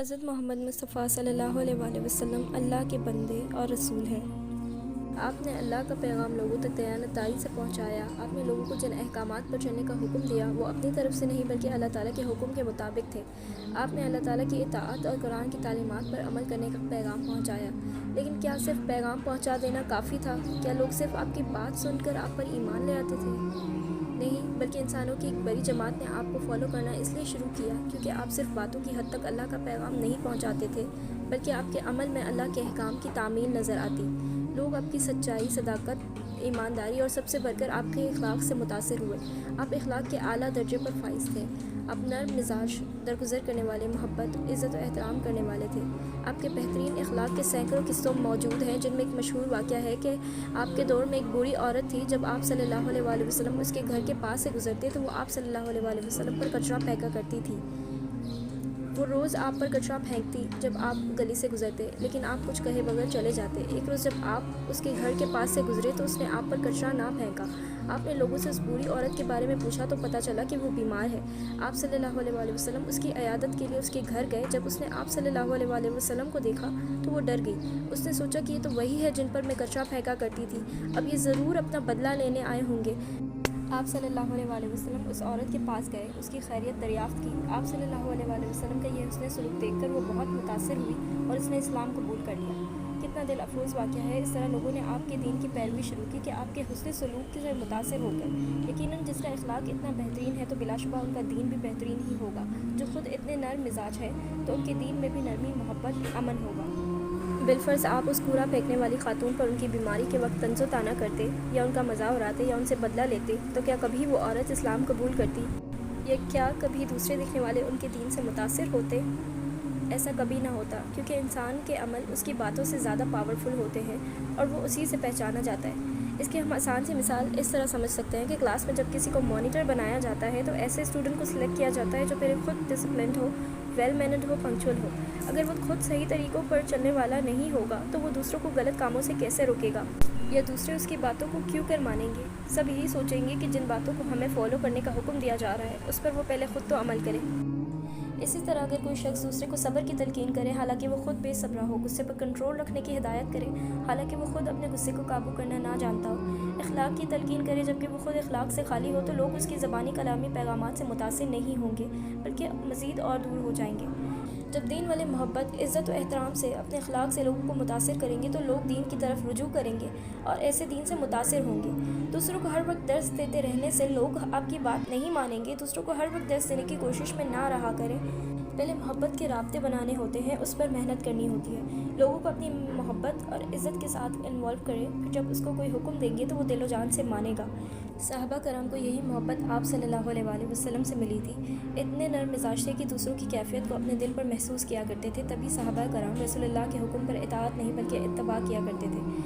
حضرت محمد مصطفیٰ صلی اللہ علیہ وآلہ وسلم اللہ کے بندے اور رسول ہیں۔ آپ نے اللہ کا پیغام لوگوں تک دیانتداری سے پہنچایا۔ آپ نے لوگوں کو جن احکامات پر چلنے کا حکم دیا وہ اپنی طرف سے نہیں بلکہ اللہ تعالیٰ کے حکم کے مطابق تھے۔ آپ نے اللہ تعالیٰ کی اطاعت اور قرآن کی تعلیمات پر عمل کرنے کا پیغام پہنچایا۔ لیکن کیا صرف پیغام پہنچا دینا کافی تھا؟ کیا لوگ صرف آپ کی بات سن کر آپ پر ایمان لے آتے تھے؟ نہیں، بلکہ انسانوں کی ایک بڑی جماعت نے آپ کو فالو کرنا اس لیے شروع کیا کیونکہ آپ صرف باتوں کی حد تک اللہ کا پیغام نہیں پہنچاتے تھے بلکہ آپ کے عمل میں اللہ کے احکام کی تعمیل نظر آتی۔ لوگ آپ کی سچائی، صداقت، ایمانداری اور سب سے بڑھ کر آپ کے اخلاق سے متاثر ہوئے۔ آپ اخلاق کے اعلیٰ درجے پر فائز تھے۔ آپ نرم مزاج، درگزر کرنے والے، محبت، عزت و احترام کرنے والے تھے۔ آپ کے بہترین اخلاق کے سینکڑوں قصے موجود ہیں جن میں ایک مشہور واقعہ ہے کہ آپ کے دور میں ایک بوڑھی عورت تھی۔ جب آپ صلی اللہ علیہ وآلہ وسلم اس کے گھر کے پاس سے گزرتے تو وہ آپ صلی اللہ علیہ وآلہ وسلم پر کچرا پھینکا کرتی تھی۔ وہ روز آپ پر کچرا پھینکتی جب آپ گلی سے گزرتے، لیکن آپ کچھ کہے بغیر چلے جاتے۔ ایک روز جب آپ اس کے گھر کے پاس سے گزرے تو اس نے آپ پر کچرا نہ پھینکا۔ آپ نے لوگوں سے اس بوڑھی عورت کے بارے میں پوچھا تو پتہ چلا کہ وہ بیمار ہے۔ آپ صلی اللہ علیہ وآلہ وسلم اس کی عیادت کے لیے اس کے گھر گئے۔ جب اس نے آپ صلی اللہ علیہ وآلہ وسلم کو دیکھا تو وہ ڈر گئی۔ اس نے سوچا کہ یہ تو وہی ہے جن پر میں کچرا پھینکا کرتی تھی، اب یہ ضرور اپنا بدلہ لینے آئے ہوں گے۔ آپ صلی اللہ علیہ وآلہ وسلم اس عورت کے پاس گئے، اس کی خیریت دریافت کی۔ آپ صلی اللہ علیہ وآلہ وسلم کا یہ حسن سلوک دیکھ کر وہ بہت متاثر ہوئی اور اس نے اسلام قبول کر لیا۔ کتنا دل افروز واقعہ ہے، اس طرح لوگوں نے آپ کے دین کی پیروی شروع کی کہ آپ کے حسن سلوک سے متاثر ہو کر۔ یقیناً جس کا اخلاق اتنا بہترین ہے تو بلا شبہ ان کا دین بھی بہترین ہی ہوگا۔ جو خود اتنے نرم مزاج ہے تو ان کے دین میں بھی نرمی، محبت، امن ہوگا۔ بالفرض آپ اس کوڑا پھینکنے والی خاتون پر ان کی بیماری کے وقت طنز و طعنہ کرتے یا ان کا مزاح اڑاتے یا ان سے بدلہ لیتے تو کیا کبھی وہ عورت اسلام قبول کرتی؟ یا کیا کبھی دوسرے دیکھنے والے ان کے دین سے متاثر ہوتے؟ ایسا کبھی نہ ہوتا، کیونکہ انسان کے عمل اس کی باتوں سے زیادہ پاورفل ہوتے ہیں اور وہ اسی سے پہچانا جاتا ہے۔ اس کی ہم آسان سی مثال اس طرح سمجھ سکتے ہیں کہ کلاس میں جب کسی کو مانیٹر بنایا جاتا ہے تو ایسے اسٹوڈنٹ کو سلیکٹ کیا جاتا ہے جو پہلے خود ڈسپلنڈ ہو، ویل مینرڈ ہو، پنکچوئل ہو۔ اگر وہ خود صحیح طریقوں پر چلنے والا نہیں ہوگا تو وہ دوسروں کو غلط کاموں سے کیسے روکے گا؟ یا دوسرے اس کی باتوں کو کیوں کر مانیں گے؟ سب یہی سوچیں گے کہ جن باتوں کو ہمیں فالو کرنے کا حکم دیا جا رہا ہے اس پر وہ پہلے خود تو عمل کرے۔ اسی طرح اگر کوئی شخص دوسرے کو صبر کی تلقین کرے حالانکہ وہ خود بے صبر ہو، غصے پر کنٹرول رکھنے کی ہدایت کرے حالانکہ وہ خود اپنے غصے کو قابو کرنا نہ جانتا ہو، اخلاق کی تلقین کرے جبکہ وہ خود اخلاق سے خالی ہو، تو لوگ اس کی زبانی کلامی پیغامات سے متاثر نہیں ہوں گے بلکہ مزید اور دور ہو جائیں گے۔ جب دین والے محبت، عزت و احترام سے، اپنے اخلاق سے لوگوں کو متاثر کریں گے تو لوگ دین کی طرف رجوع کریں گے اور ایسے دین سے متاثر ہوں گے۔ دوسروں کو ہر وقت درس دیتے رہنے سے لوگ آپ کی بات نہیں مانیں گے۔ دوسروں کو ہر وقت درس دینے کی کوشش میں نہ رہا کریں۔ پہلے محبت کے رابطے بنانے ہوتے ہیں، اس پر محنت کرنی ہوتی ہے۔ لوگوں کو اپنی محبت اور عزت کے ساتھ انوالو کریں، پھر جب اس کو کوئی حکم دیں گے تو وہ دل و جان سے مانے گا۔ صحابہ کرام کو یہی محبت آپ صلی اللہ علیہ وآلہ وسلم سے ملی تھی۔ اتنے نرم مزاج تھے کہ دوسروں کی کیفیت کو اپنے دل پر محسوس کیا کرتے تھے، تبھی صحابہ کرام رسول اللہ کے حکم پر اطاعت نہیں بلکہ اتباع کیا کرتے تھے۔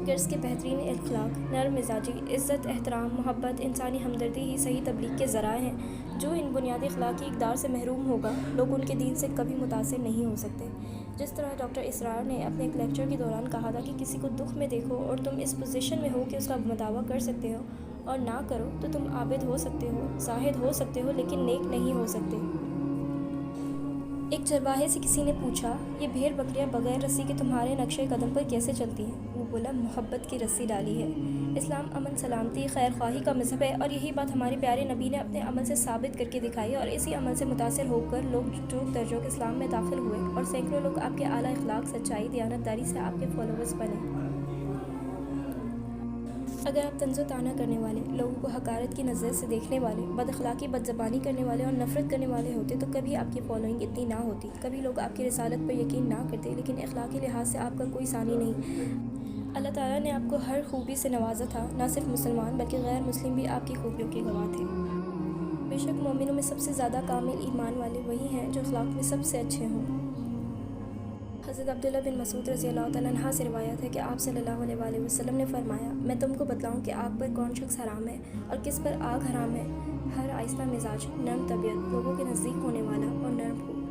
غرض کے بہترین اخلاق، نرم مزاجی، عزت، احترام، محبت، انسانی ہمدردی ہی صحیح تبلیغ کے ذرائع ہیں۔ جو ان بنیادی اخلاقی اقدار سے محروم ہوگا، لوگ ان کے دین سے کبھی متاثر نہیں ہو سکتے۔ جس طرح ڈاکٹر اسرار نے اپنے ایک لیکچر کے دوران کہا تھا کہ کسی کو دکھ میں دیکھو اور تم اس پوزیشن میں ہو کہ اس کا مداوع کر سکتے ہو اور نہ کرو تو تم عابد ہو سکتے ہو، زاہد ہو سکتے ہو لیکن نیک نہیں ہو سکتے۔ ایک چرواہے سے کسی نے پوچھا، یہ بھیڑ بکریاں بغیر رسی کے تمہارے نقشِ قدم پر کیسے چلتی ہیں؟ وہ بولا، محبت کی رسی ڈالی ہے۔ اسلام امن، سلامتی، خیر خواہی کا مذہب ہے اور یہی بات ہمارے پیارے نبی نے اپنے عمل سے ثابت کر کے دکھائی اور اسی عمل سے متاثر ہو کر لوگ ٹوک درجوک اسلام میں داخل ہوئے اور سینکڑوں لوگ آپ کے اعلیٰ اخلاق، سچائی، دیانتداری سے آپ کے فالوورز بنے۔ اگر آپ طنز و طعنہ کرنے والے، لوگوں کو حقارت کی نظر سے دیکھنے والے، بد اخلاقی، بد زبانی کرنے والے اور نفرت کرنے والے ہوتے تو کبھی آپ کی فالوئنگ اتنی نہ ہوتی، کبھی لوگ آپ کی رسالت پر یقین نہ کرتے، لیکن اخلاقی لحاظ سے آپ کا کوئی ثانی نہیں۔ اللہ تعالیٰ نے آپ کو ہر خوبی سے نوازا تھا، نہ صرف مسلمان بلکہ غیر مسلم بھی آپ کی خوبیوں کے گواہ تھے۔ بے شک مومنوں میں سب سے زیادہ کامل ایمان والے وہی ہیں جو اخلاق میں سب سے اچھے ہوں۔ حضرت عبداللہ بن مسعود رضی اللہ تعالیٰ عنہ سے روایت ہے کہ آپ صلی اللہ علیہ وآلہ وسلم نے فرمایا، میں تم کو بتلاؤں کہ آگ پر کون شخص حرام ہے اور کس پر آگ حرام ہے؟ ہر آہستہ مزاج، نرم طبیعت، لوگوں کے نزدیک ہونے والا اور نرم ہو۔